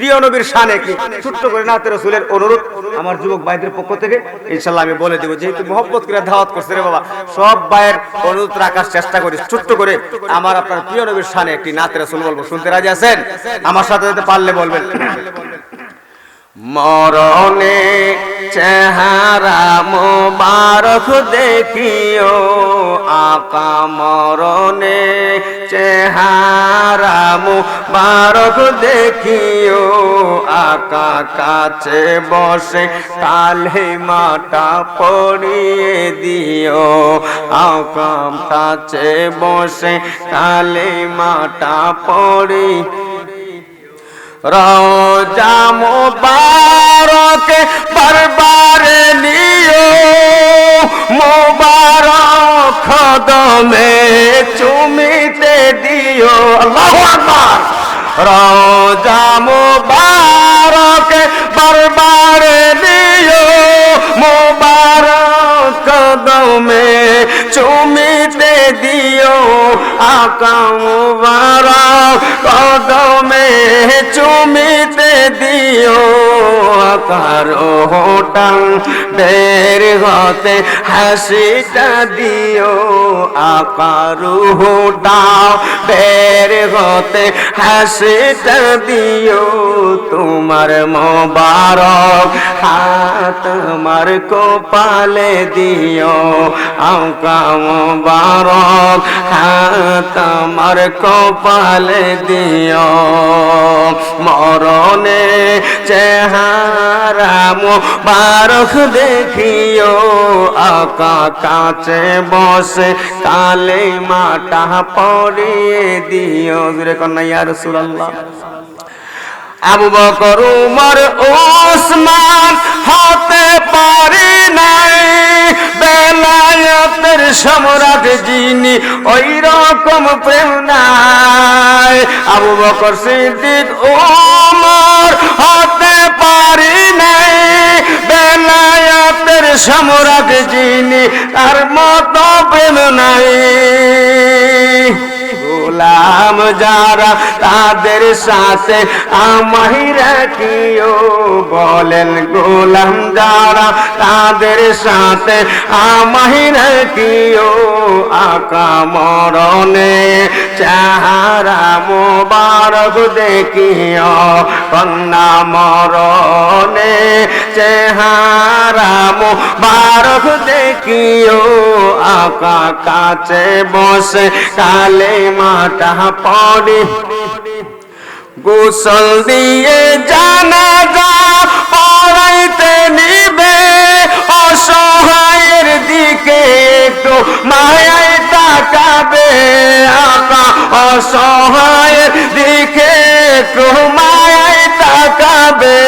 প্রিয় নবীর শানে কি ছোট্ট করে নাতে রাসূলের অনুরোধ আমার যুবক ভাইদের পক্ষ থেকে ইনশাআল্লাহ আমি বলে দেব, যেহেতু মহব্বত করে দাওয়াত করছে রে বাবা, সব ভাইয়ের অনুরোধ রাখার চেষ্টা করি ছোট্ট করে আমার আপনার প্রিয় নবীর শানে একটি নাতে রাসূল বলবো। শুনতে রাজি আছেন? আমার সাথে সাথে পারলে বলবেন। মরণে চেহারা মোবারক দেখিও আকা, মরণে চেহারা মোবারক দেখিও আকা, কাছে বসে কালেমাটা পড়িয়ে দিও আকা, কাছে বসে কালেমাটা পড়ি রওজা মুবারক বারবার নিও মুবারক কদমে চুমিতে দিও। আল্লাহু আকবার। রওজা মুবারক বারবার নিও মুবারক কদমে চুমিতে দিও আকা, মুবারক কদমে চুমিতে দিও আকার হোটাং বের হতে হাসিটা দিও আকার হোটাও বের হতে হাসিটা দিও তোমার মোবারক হাত আমার কপালে দিও আকা, মুবারক হাত আমার কপালে দিও মরণে চেহারা মুবারক দেখিও আকা, কাছে বসে কালেমাটা পড়িয়ে দিও। জোরে কন্যা ইয়া রাসূলুল্লাহ। আবু বকর উমর ওসমান হতে পারি নাই বেলায়েতের সম্রাট যিনি ওই রকম প্রেম নাই। আবু বকর সিদ্দিক উমর হতে পারি নাই বেলায়েতের সম্রাট যিনি তার মতো প্রেম নাই। গোলাম যারা তাদের সাথে আমায় রাখিও বলেন, গোলাম যারা তাদের সাথে আমায় রাখিও আকা, মরণে চেহারা মোবারক দেখিও কন্যা, মরণে চেহারা মোবারক দেখিও আকা, কাছে বসে কালেমাটা পড়ি গোসল দিয়ে জানাজা পড়াইতে নিবে অসহায়ের দিকে একটু মায়ায় তাকাবে আকা, অসহায়ের দিকে একটু মায়ায় তাকাবে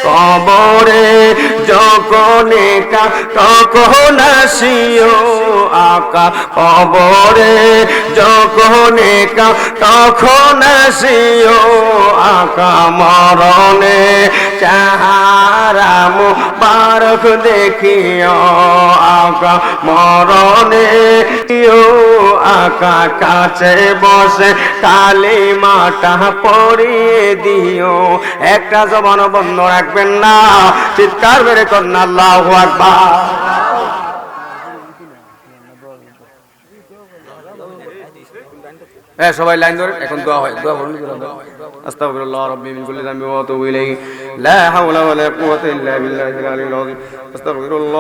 কবরে যখন একা তখন আসিও আকা, কবরে যখন একা তখন আসিও আকা, মরণে চেহারা মুবারক দেখিও আকা, মরণে আকা, কাছে বসে কালেমাটা পড়িয়ে দিও। একটা জবান বন্ধ রাখবেন না, চিৎকার বেড়ে কন্যা আল্লাহু আকবার। হ্যাঁ সবাই লাইন ধরে এখন দোয়া হয়, দোয়া বলুন। আস্তাগফিরুল্লাহ রাব্বি মিন কুল্লি যামবি ওয়া আতুবু ইলাইহি লা হাওলা ওয়া লা কুওয়াতা ইল্লা বিল্লাহিল আলিয়্যিল আযীম। আস্তাগফিরুল্লাহ।